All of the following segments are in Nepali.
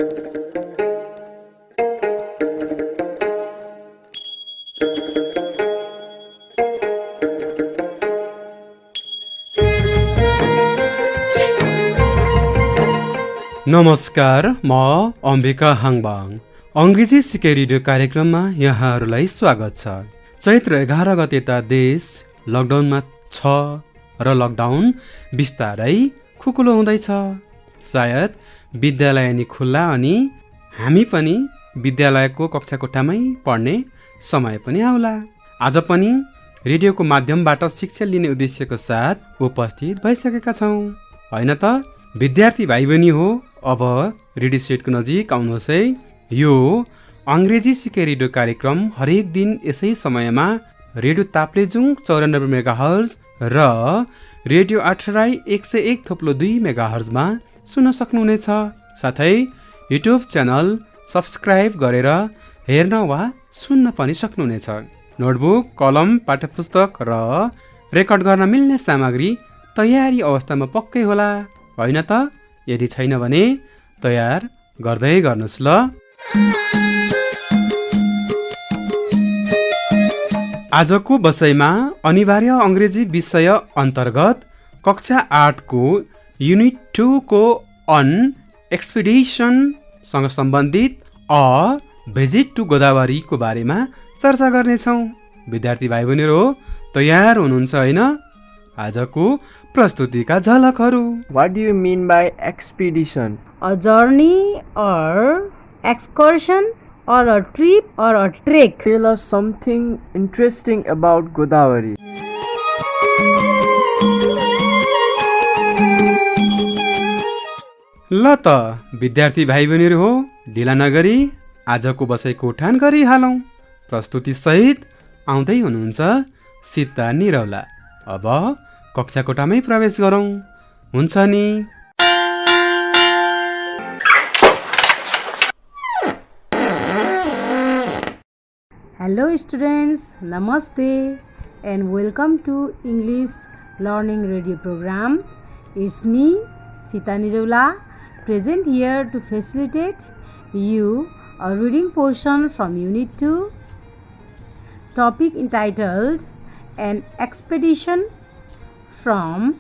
नमस्कार, म अम्बिका हाङबाङ। अङ्ग्रेजी सिके रेडियो कार्यक्रममा यहाँहरूलाई स्वागत छ। चैत्र 11 गते त देश लकडाउनमा छ र लकडाउन बिस्तारै खुकुलो हुँदैछ। सायद विद्यालय नि खुल्ला अनि हामी पनि विद्यालयको कक्षा कोठामै पढ्ने समय पनि आउला। आज पनि रेडियोको माध्यमबाट शिक्षा लिने उद्देश्यको साथ उपस्थित भइसकेका छौँ, होइन त? विद्यार्थी भाइ बहिनी हो, अब रेडियो सेटको नजिक आउनुहोस् है। यो अङ्ग्रेजी सिके रेडियो कार्यक्रम हरेक दिन यसै समयमा रेडियो ताप्लेजुङ 94 मेगाहर्ज र रेडियो आठराई 101.2 मेगाहर्जमा सुन्न सक्नुहुनेछ। साथै युट्युब च्यानल सब्सक्राइब गरेर हेर्न वा सुन्न पनि सक्नुहुनेछ। नोटबुक, कलम, पाठ्यपुस्तक र रेकर्ड गर्न मिल्ने सामग्री तयारी अवस्थामा पक्कै होला, होइन त? यदि छैन भने तयार गर्दै गर्नुहोस् ल। आजको बसाइमा अनिवार्य अङ्ग्रेजी विषय अन्तर्गत कक्षा 8 को युनिट 2 को अन एक्सपिडिसनसँग सम्बन्धित अ भिजिट टु गोदावरी को बारेमा चर्चा गर्नेछौँ। विद्यार्थी भाइ बहिनीहरू तयार हुनुहुन्छ होइन? आजको प्रस्तुतिका झलकहरू। What do you mean by expedition? A journey or excursion or a trip or a trek. Tell us something interesting about Godavari. ल त विद्यार्थी भाइ बहिनीहरू हो, ढिला नगरी आजको बसाइको उठान गरिहालौँ। प्रस्तुति सहित आउँदै हुनुहुन्छ सीता निरौला। अब कक्षा कोठामै प्रवेश गरौँ, हुन्छ नि? Hello students, Namaste and welcome to English Learning Radio Program. It's me, Sita Nirola, present here to facilitate you a reading portion from Unit 2, topic entitled An Expedition from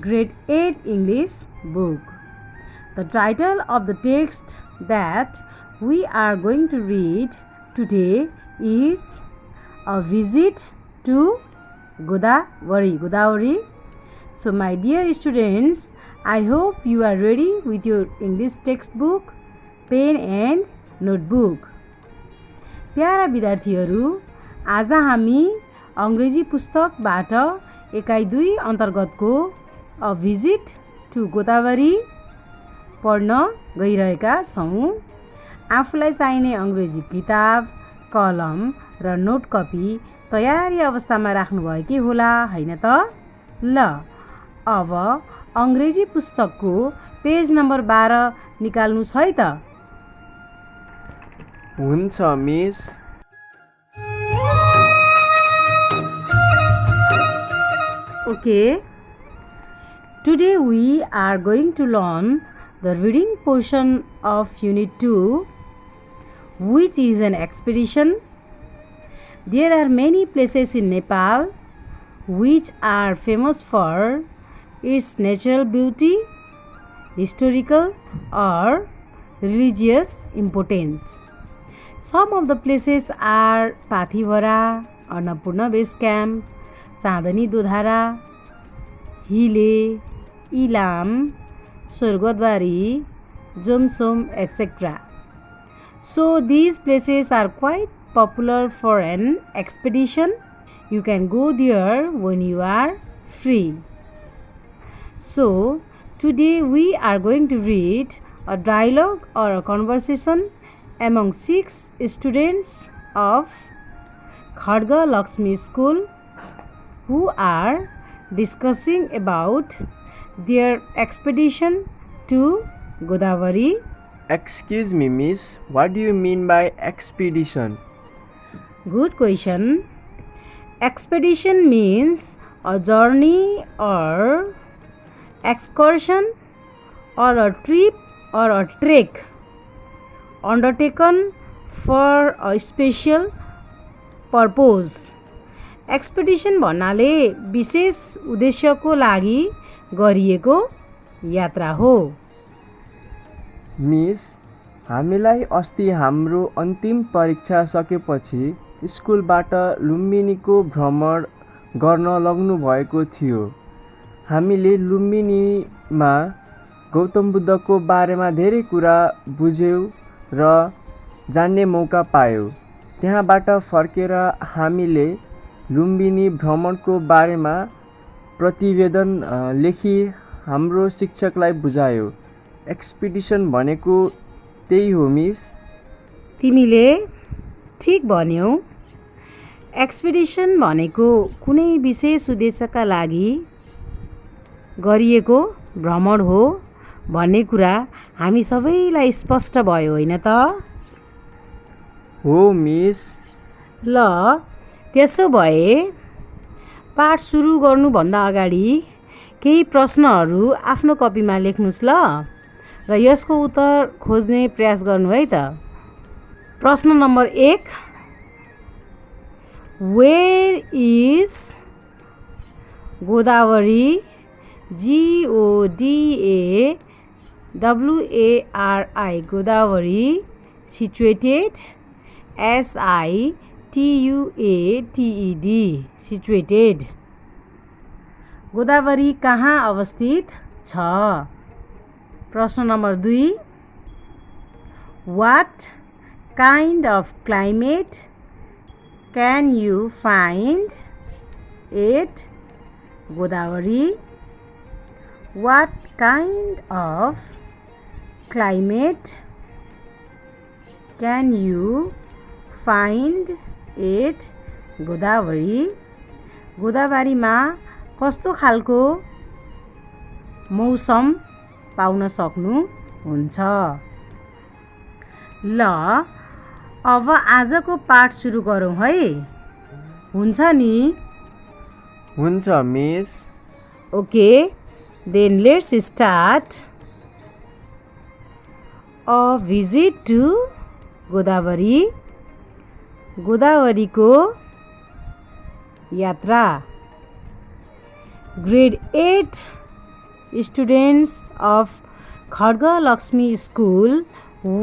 Grade 8 English book. The title of the text that we are going to read today is A Visit to Godavari. So my dear students, I hope you are ready with your English textbook, pen and notebook. प्यारा विद्यार्थीहरू, आज हामी अङ्ग्रेजी पुस्तकबाट एकाइ 2 अन्तर्गतको अ भिजिट टु गोदावरी पढ्न गइरहेका छौँ। आफूलाई चाहिने अङ्ग्रेजी किताब, कलम र नोट कपी तयारी अवस्थामा राख्नुभएकी होला, होइन त? ल अब अङ्ग्रेजी पुस्तकको पेज नम्बर 12 निकाल्नुहोस् है त। हुन्छ miss. Okay, today we are going to learn the reading portion of Unit 2, which is an expedition. There are many places in Nepal which are famous for its natural beauty, historical or religious importance. Some of the places are Pathivara, Annapurna Base Camp, चाँदनी दोधारा, हिले, Ilam, Swargadwari, Jomsom, etc. So these places are quite popular for an expedition. You can go there when you are free. So today we are going to read a dialogue or a conversation among 6 students of Khadga Lakshmi School who are discussing about their expedition to Godavari. Excuse me, miss. What do you mean by expedition? Good question. Expedition means a journey or excursion or a trip or a trek undertaken for a special purpose. Expedition भन्नाले विशेष उद्देश्यको लागि गरिएको यात्रा हो। मिस, हामीलाई अस्ति हाम्रो अन्तिम परीक्षा सकेपछि स्कुलबाट लुम्बिनीको भ्रमण गर्न लाग्नु भएको थियो। हामीले लुम्बिनीमा गौतम बुद्धको बारेमा धेरै कुरा बुझ्यौँ र जान्ने मौका पायौँ। त्यहाँबाट फर्केर हामीले लुम्बिनी भ्रमणको बारेमा प्रतिवेदन लेखी हाम्रो शिक्षकलाई बुझायो। एक्सपिडिसन भनेको त्यही हो मिस। तिमीले ठिक भन्यौ। एक्सपिडिसन भनेको कुनै विशेष उद्देश्यका लागि गरिएको भ्रमण हो भन्ने कुरा हामी सबैलाई स्पष्ट भयो होइन त? हो मिस। ल त्यसो भए पाठ सुरु गर्नुभन्दा अगाडि केही प्रश्नहरू आफ्नो कपीमा लेख्नुस् ल र यसको उत्तर खोज्ने प्रयास गर्नु है त। प्रश्न नम्बर 1, where is Godavari GODAWARI Godavari situated SITUATED situated Godavari कहाँ अवस्थित छ? प्रश्न नम्बर 2, what kind of climate can you find at Godavari? What kind of climate can you find at Godavari? गोदावरीमा कस्तो खालको मौसम पाउन सक्नुहुन्छ? ल अब आजको पाठ सुरु गरौँ है। हुन्छ नि? हुन्छ miss. Okay, then let's start. A visit to Godavari, गोदावरीको यात्रा। Grade 8 students of Khadga Lakshmi School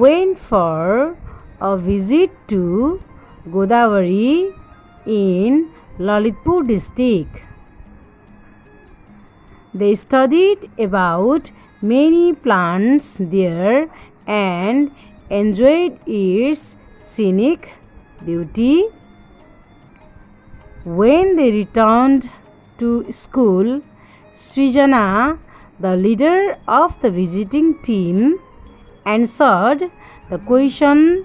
went for a visit to Godavari in Lalitpur district. They studied about many plants there and enjoyed its scenic beauty. When they returned to school, Srijana, the leader of the visiting team, answered the question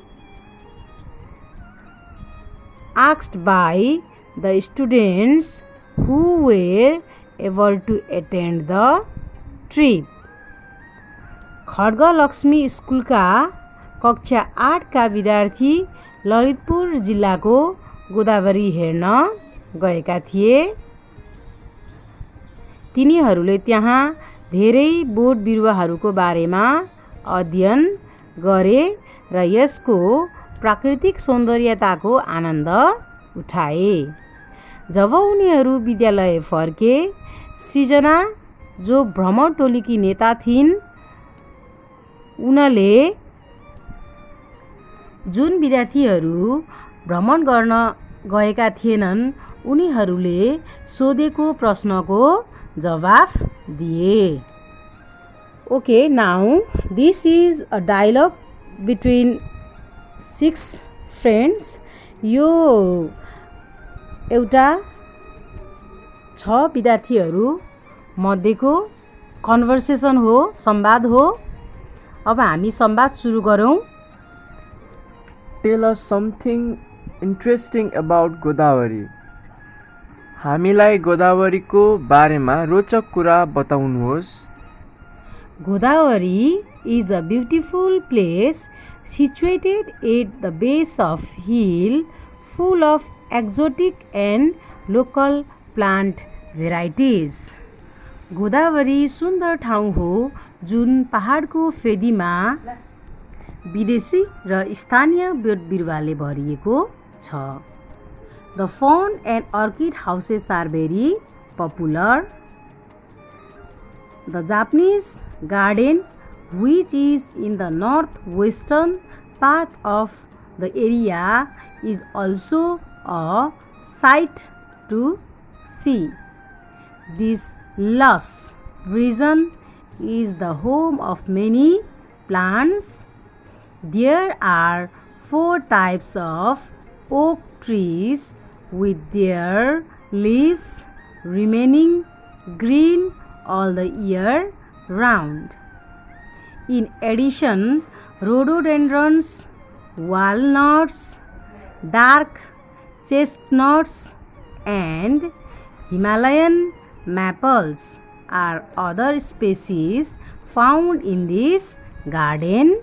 asked by the students who were able to attend the trip. खड्ग लक्ष्मी स्कुलका कक्षा 8 का विद्यार्थी ललितपुर जिल्लाको गोदावरी हेर्न गएका थिए। तिनीहरूले त्यहाँ धेरै बोट बिरुवाहरूको बारेमा अध्ययन गरे र यसको प्राकृतिक सौन्दर्यताको आनन्द उठाए। जब उनीहरू विद्यालय फर्के, सृजना जो भ्रमण टोलीकी नेता थिइन्, उनले जुन विद्यार्थीहरू भ्रमण गर्न गएका थिएनन् उनीहरूले सोधेको प्रश्नको जवाफ दिए। Okay, now this is a dialogue between 6 friends. यो एउटा 6 विद्यार्थीहरू मध्येको कन्भर्सेसन हो, संवाद हो। अब हामी संवाद सुरु गरौँ। Tell us something interesting about Godavari. हामीलाई गोदावरीको बारेमा रोचक कुरा बताउनुहोस्। Godavari is a beautiful place situated at the base of hill full of exotic and local plant varieties. Godavari सुन्दर ठाउँ हो जुन पहाडको फेदीमा विदेशी र स्थानीय बोट बिरुवाले भरिएको छ। The fawn and orchid houses are very popular. The Japanese garden, which is in the northwestern part of the area, is also a sight to see. This lush region is the home of many plants. There are 4 types of oak trees with their leaves remaining green all the year round. In addition, rhododendrons, walnuts, dark chestnuts, and Himalayan maples are other species found in this garden.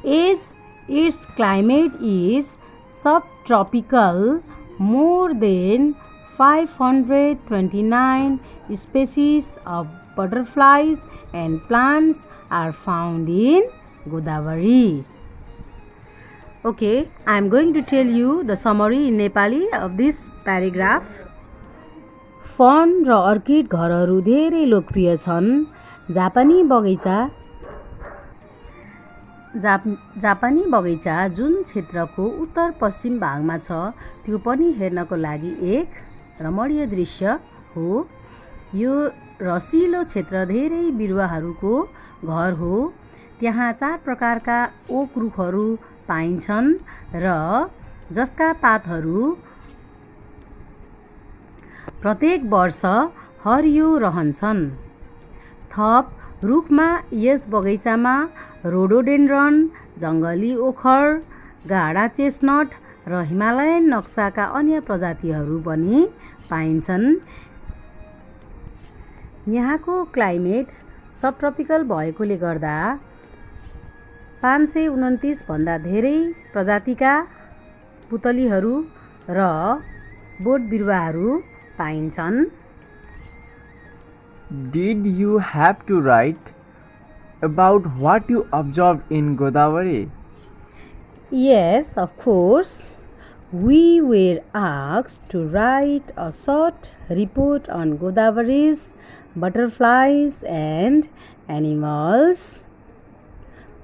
As its climate is subtropical, more than 529 species of butterflies and plants are found in Godavari. Okay, I am going to tell you the summary in Nepali of this paragraph. Fern र अर्किड घरहरू धेरै लोकप्रिय छन्। जापानी बगैँचा जुन क्षेत्रको उत्तर पश्चिम भागमा छ त्यो पनि हेर्नको लागि एक रमणीय दृश्य हो। यो रसिलो क्षेत्र धेरै बिरुवाहरूको घर हो। त्यहाँ 4 प्रकारका ओक रुखहरू पाइन्छन् र जसका पातहरू प्रत्येक वर्ष हरियो रहन्छन्। थप रुखमा यस बगैँचामा रोडोडेन्ड्रन, जङ्गली ओखर, गाढा चेस्नट र हिमालयन नक्साका अन्य प्रजातिहरू पनि पाइन्छन्। यहाँको क्लाइमेट सबट्रपिकल भएकोले गर्दा 529 भन्दा धेरै प्रजातिका पुतलीहरू र बोट बिरुवाहरू पाइन्छन्। Did you have to write about what you observed in Godavari? Yes, of course. We were asked to write a short report on Godavari's butterflies and animals.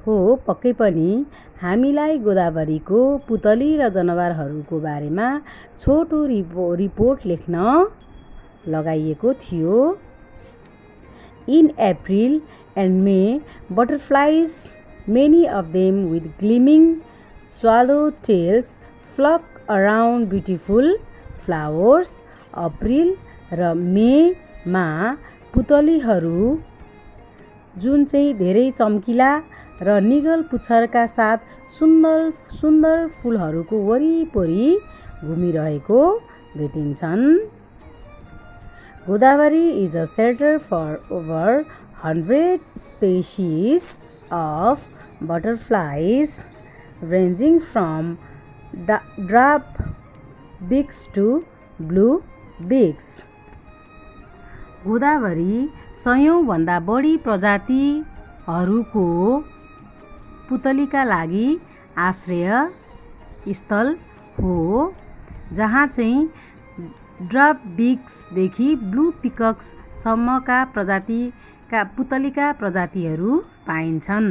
हो, पक्कै पनि हामीलाई गोदावरीको पुतली र जनावरहरूको बारेमा छोटो रिपोर्ट लेख्न लगाइएको थियो। In April and May, butterflies, many of them with gleaming swallowtails, flock around beautiful flowers. April र मेमा पुतलीहरू जुन चाहिँ धेरै चम्किला र निगल पुच्छरका साथ सुन्दर फुलहरूको वरिपरि घुमिरहेको भेटिन्छन्। Godavari is a shelter for over 100 species of butterflies ranging from drab beaks to blue beaks. Godavari 100 भन्दा बढी प्रजातिहरूको पुतलीका लागि आश्रय स्थल हो, जहाँ चाहिँ ड्रप बिक्सदेखि ब्लू पिकक्स सम्मका प्रजातिका पुतलीका प्रजातिहरू पाइन्छन्।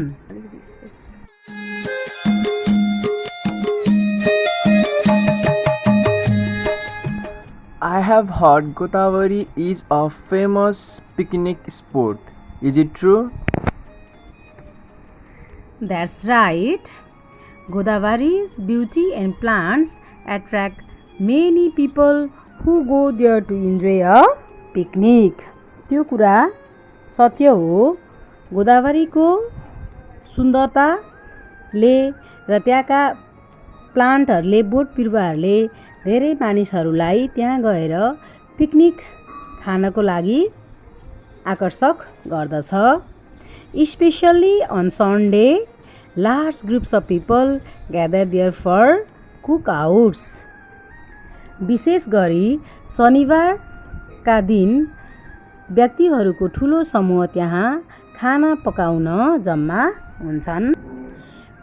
I have heard Godavari is a famous picnic spot. Is it true? That's right. Godavari's beauty and plants attract many people who go there to enjoy a picnic. त्यो कुरा सत्य हो। गोदावरीको सुन्दरताले र त्यहाँका प्लान्टहरूले बोट बिरुवाहरूले धेरै मानिसहरूलाई त्यहाँ गएर पिकनिक खानको लागि आकर्षक गर्दछ। Especially on Sunday, large groups of people gather there for cookouts. विशेष गरी शनिबारका दिन व्यक्तिहरूको ठुलो समूह त्यहाँ खाना पकाउन जम्मा हुन्छन्।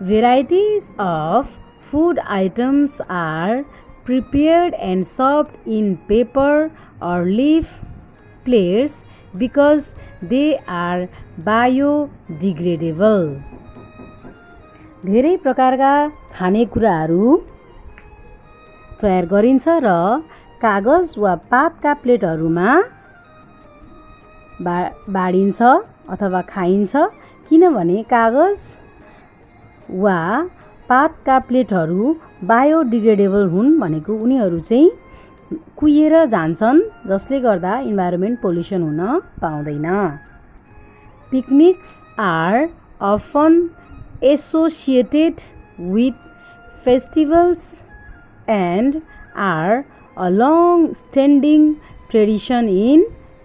Varieties of food items are prepared and served in paper or leaf plates because they are biodegradable. धेरै प्रकारका खानेकुराहरू तयार गरिन्छ र कागज वा पातका प्लेटहरूमा बाडिन्छ अथवा खाइन्छ, किनभने कागज वा पातका प्लेटहरू बायोडिग्रेडेबल हुन् भनेको उनीहरू चाहिँ कुहिएर जान्छन्, जसले गर्दा इन्भाइरोमेन्ट पोल्युसन हुन पाउँदैन. Picnics are often associated with festivals and are a long-standing tradition in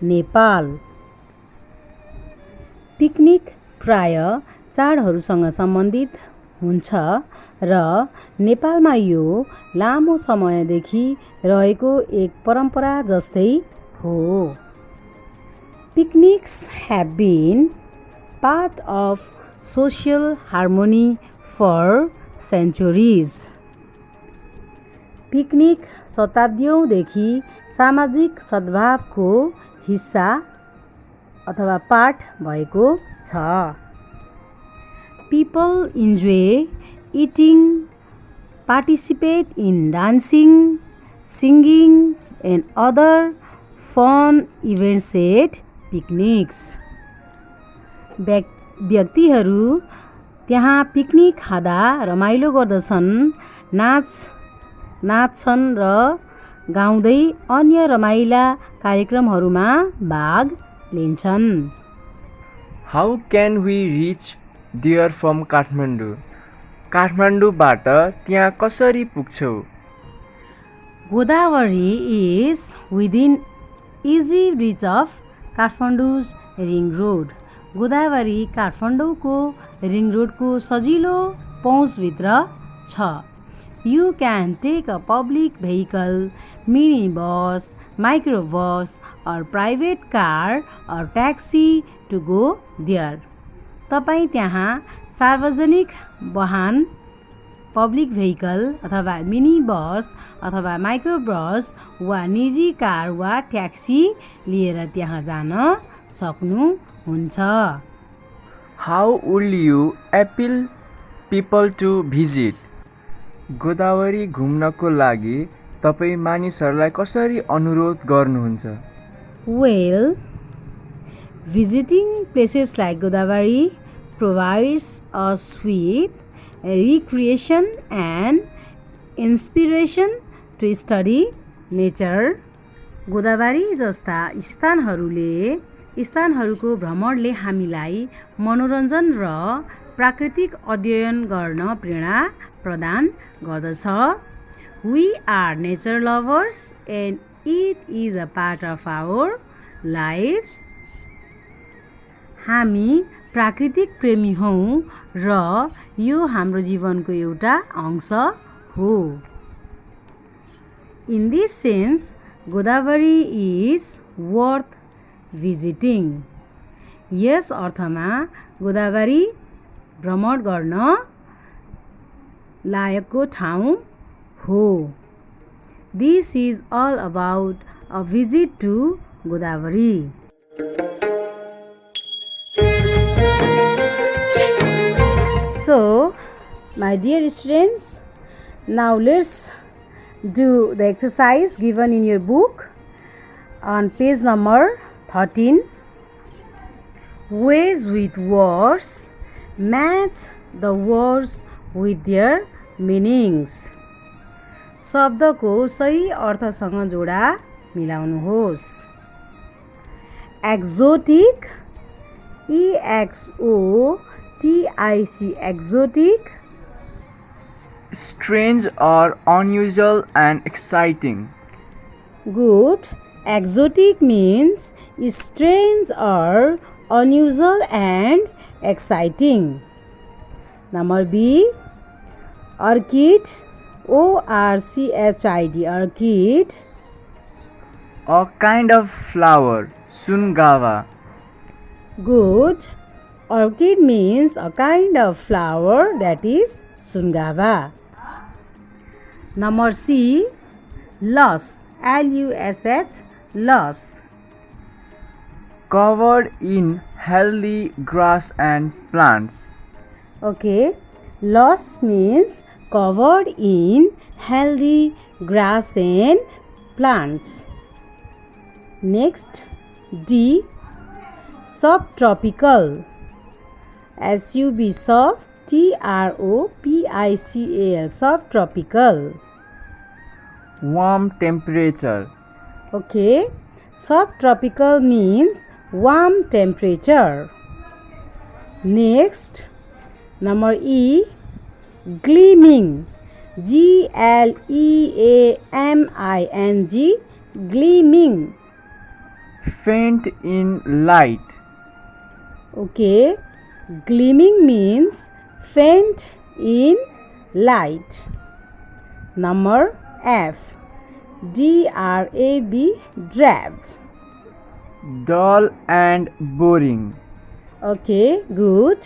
Nepal. Picnic प्राय चाडहरूसँग सम्बन्धित हुन्छ र नेपालमा यो लामो समयदेखि रहेको एक परम्परा जस्तै हो. Picnics have been part of social harmony for centuries. Picnic शताब्दीौँदेखि सामाजिक सद्भावको हिस्सा अथवा पार्ट भएको छ. People enjoy eating, participate in dancing, singing and other fun events at picnics. व्यक्तिहरू त्यहाँ पिकनिक खाँदा रमाइलो गर्दछन्, नाच्छन् र गाउँदै अन्य रमाइला कार्यक्रमहरूमा भाग लिन्छन्. How can we reach there from Kathmandu? काठमाडौँबाट त्यहाँ कसरी पुग्छौ? Godavari is within easy reach of Kathmandu's ring road. Godavari काठमाडौँको रिङ रोडको सजिलो पहुँचभित्र छ. You can take a public vehicle, mini bus, micro bus or private car or taxi to go there. तपाईँ त्यहाँ सार्वजनिक वाहन, पब्लिक भेहिकल अथवा मिनी बस अथवा माइक्रो बस वा निजी कार वा ट्याक्सी लिएर त्यहाँ जान सक्नुहुन्छ. How would you appeal people to visit? Godavari घुम्नको लागि तपाईँ मानिसहरूलाई कसरी अनुरोध गर्नुहुन्छ? Well, visiting places like Godavari provides us with recreation and inspiration to study nature. Godavari जस्ता स्थानहरूको भ्रमणले हामीलाई मनोरञ्जन र प्राकृतिक अध्ययन गर्न प्रेरणा प्रदान गर्दछ. We are nature lovers and it is a part of our lives. हामी प्राकृतिक प्रेमी हौँ र यो हाम्रो जीवनको एउटा अंश हो. In this sense, Godavari is worth visiting. यस अर्थमा गोदावरी भ्रमण गर्न लायकको ठाउँ हो. This is all about a visit to Godavari. So, my dear students, now let's do the exercise given in your book on page number 13. Ways with words, match the words with their meanings. शब्दको सही अर्थसँग जोडा मिलाउनुहोस्. Exotic, EXOTIC, exotic. Strange or unusual and exciting. Good. Exotic means strange or unusual and exciting. Number B. Orchid, ORCHID, orchid. A kind of flower, Sungava. Good. Orchid means a kind of flower, that is Sungava. Number C, lush, Lush, lush. Covered in healthy grass and plants. Okay, lush means covered in healthy grass and plants. Next, D, subtropical, SUB, TROPICAL, subtropical. Warm temperature. Okay, subtropical means warm temperature. Next, number E, gleaming, GLEAMING, gleaming. Faint in light. Okay, gleaming means faint in light. Number F, DRAB, drab. Dull and boring. Okay, good.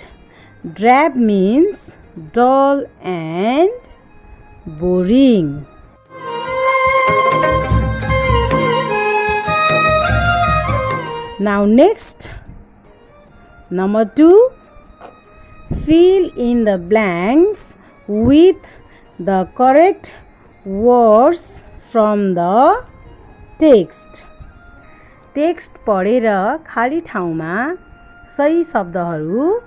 Drab means dull and boring. Now next, number 2, fill in the blanks with the correct words from the text. Text पढेर खाली ठाउँमा सही शब्दहरू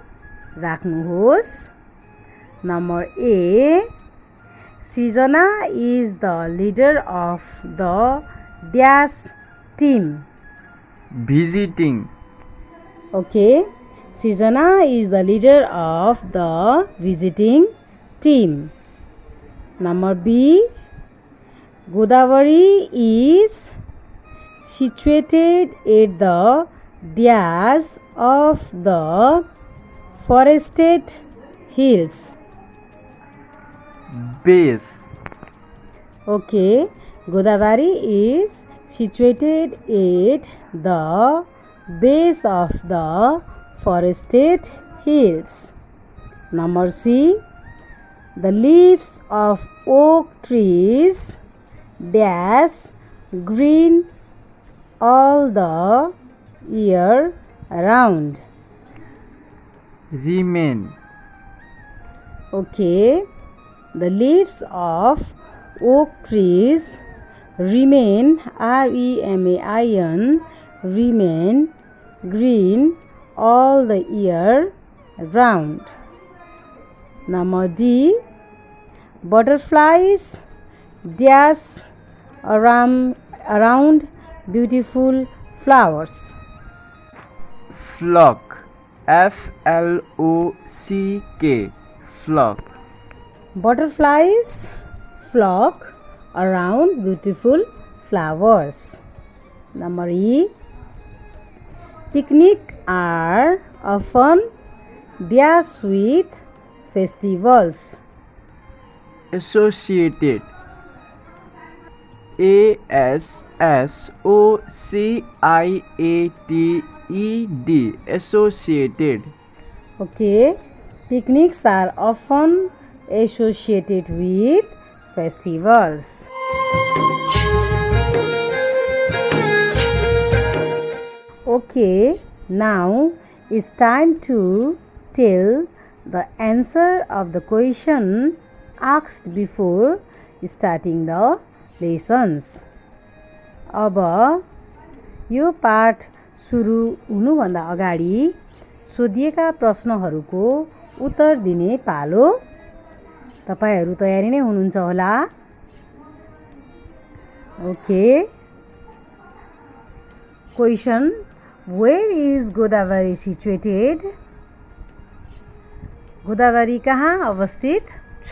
राख्नुहोस्. Number A, Srijana is the leader of the dash team. Visiting. Okay, Srijana is the leader of the visiting team. Number B, Godavari is situated at the dash of the forested hills. Base. Okay, Godavari is situated at the base of the forested hills. Number C, the leaves of oak trees dash green all the year round. Remain. Okay, the leaves of oak trees remain, REMAIN, remain green all the year round. Number D, butterflies dash around beautiful flowers. Flock. FLOCK. Flock. Butterflies flock around beautiful flowers. Number E, picnic are often dash with festivals. Associated. ASSOCIATED. Associated. Okay, picnics are often associated with festivals. Okay, now it's time to tell the answer of the question asked before starting the lessons. अब यो पाठ सुरु हुनुभन्दा अगाडि सोधिएका प्रश्नहरूको उत्तर दिने पालो. तपाईहरु तयारी नै हुनुहुन्छ होला? Okay. Question, where is Godavari situated? Godavari कहाँ अवस्थित छ?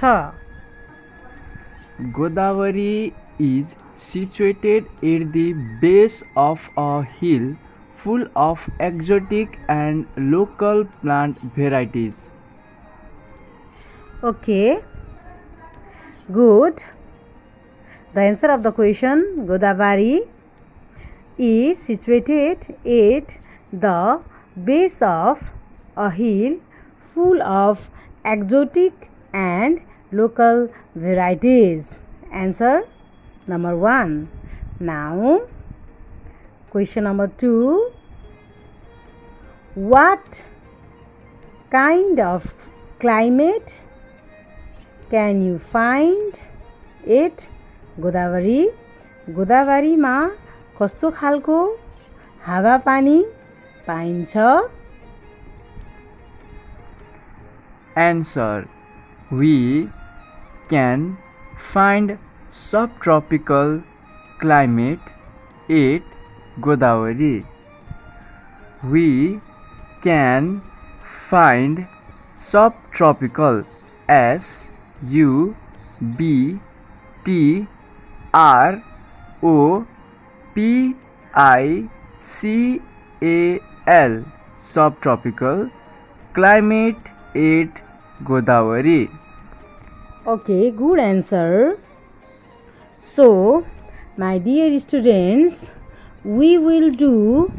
Godavari is situated at the base of a hill full of exotic and local plant varieties. Okay, good. The answer of the question, Godavari is situated at the base of a hill full of exotic and local varieties. Answer number 1. Now, question number 2. What kind of climate can you find at Godavari? गोदावरीमा कस्तो खालको हावापानी पाइन्छ? Answer. We can find subtropical climate at Godavari. We can find subtropical subtropical subtropical climate at Godavari. Okay, good answer. So, my dear students, we will do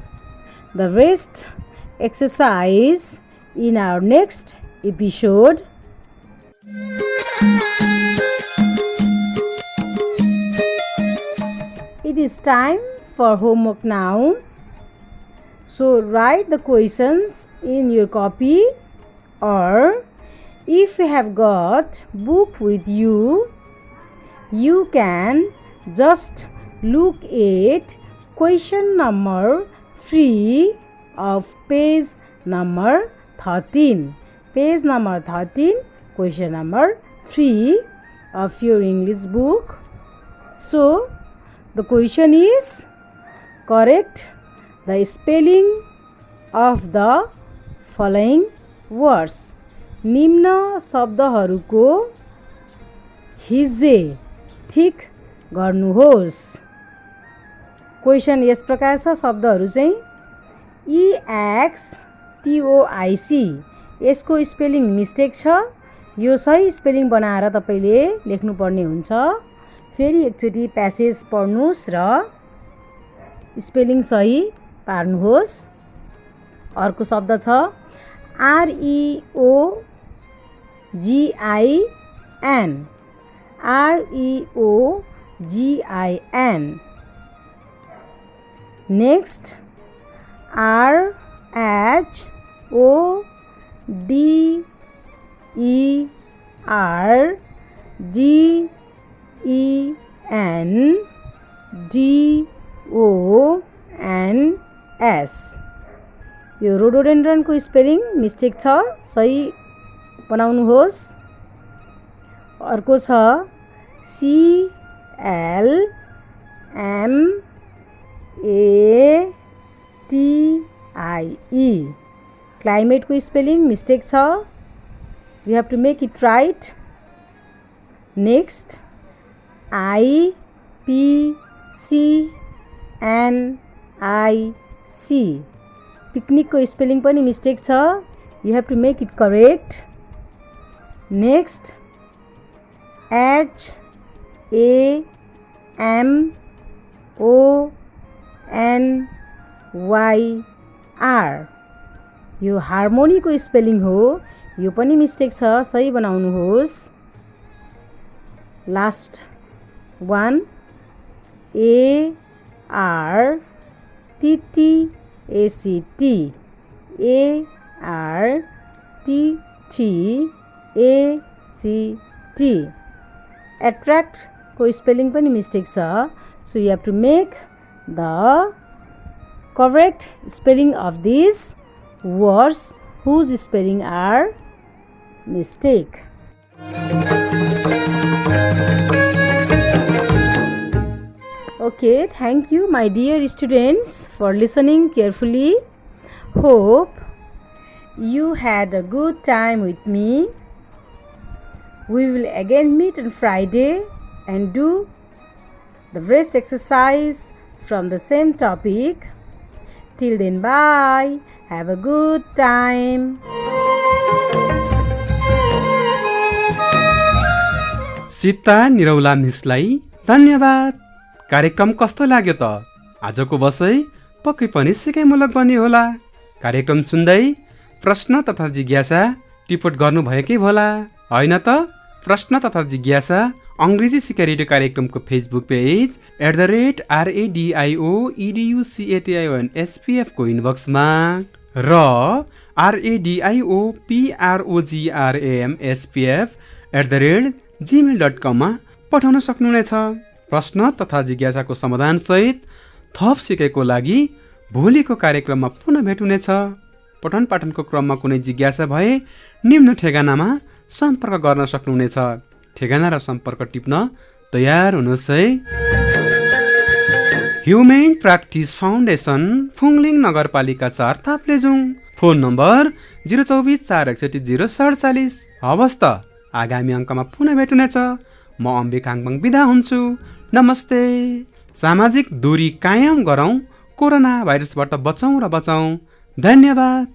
the rest exercise in our next episode. It is time for homework now. So, write the questions in your copy, or if you have got book with you, you can just look at question number 3 of page number 13. Page number 13, question number 3 of your English book. So, the question is, correct the spelling of the following words. निम्न शब्दहरूको हिज्जे ठीक गर्नुहोस्. क्वेसन यस प्रकार छ. शब्दहरू चाहिँ EXTOIC, यसको स्पेलिङ मिस्टेक छ. यो सही स्पेलिङ बनाएर तपाईले लेख्नुपर्ने हुन्छ. फेरि एकचोटि प्यासेज पढ्नुहोस् र स्पेलिङ सही पार्नुहोस्. अर्को शब्द छ REOGIN, REOGIN. Next, RHODERDENDONS. यो रोडोडेन्ड्रनको स्पेलिङ मिस्टेक छ, सही बनाउनुहोस्. अर्को छ CLMATIE, क्लाइमेटको स्पेलिङ मिस्टेक छ. You have to make it right. Next, IPCNIC, पिकनिकको स्पेलिङ पनि मिस्टेक छ. You have to make it correct. Next, HARMONYR, यो हार्मोनीको स्पेलिङ हो. यो पनि मिस्टेक छ, सही बनाउनुहोस्. Last one ARTTACT, ARTTACT, attract को स्पेलिङ पनि मिस्टेक छ. So you have to make the correct spelling of this words whose spelling are mistake. Okay, thank you my dear students for listening carefully. Hope you had a good time with me. We will again meet on Friday and do the rest exercise from the same topic. Till then, bye. Have a good time. Sita Niraula मिसलाई धन्यवाद. कार्यक्रम कस्तो लाग्यो त? आजको बसाइ पक्कै पनि सिकाइमूलक बन्यो होला. कार्यक्रम सुन्दै प्रश्न तथा जिज्ञासा टिप्पट गर्नुभएकै होला होइन त? प्रश्न तथा जिज्ञासा अङ्ग्रेजी सिका रेडियो कार्यक्रमको फेसबुक पेज @RadioEduCATION को इनबक्समा र RadioPROGRAMSPF@gmail.com मा पठाउन सक्नुहुनेछ। प्रश्न तथा जिज्ञासाको समाधानसहित थप सिकेको लागि भोलिको कार्यक्रममा पुनः भेट हुनेछ। पठन पाठनको क्रममा कुनै जिज्ञासा भए निम्न ठेगानामा सम्पर्क गर्न सक्नुहुनेछ। ठेगाना र सम्पर्क टिप्न तयार हुनुहोस् है। ह्युमेन प्र्याक्टिस फाउन्डेसन फुङलिङ नगरपालिका 4 ताप्लेजुङ। Phone number 024 461 047। हवस् त, आगामी अङ्कमा पुनः भेट हुनेछ। म अम्बिका हाङबाङ बिदा हुन्छु। नमस्ते। सामाजिक दूरी कायम गरौँ, कोरोना भाइरसबाट बचौँ र बचाउँ। धन्यवाद।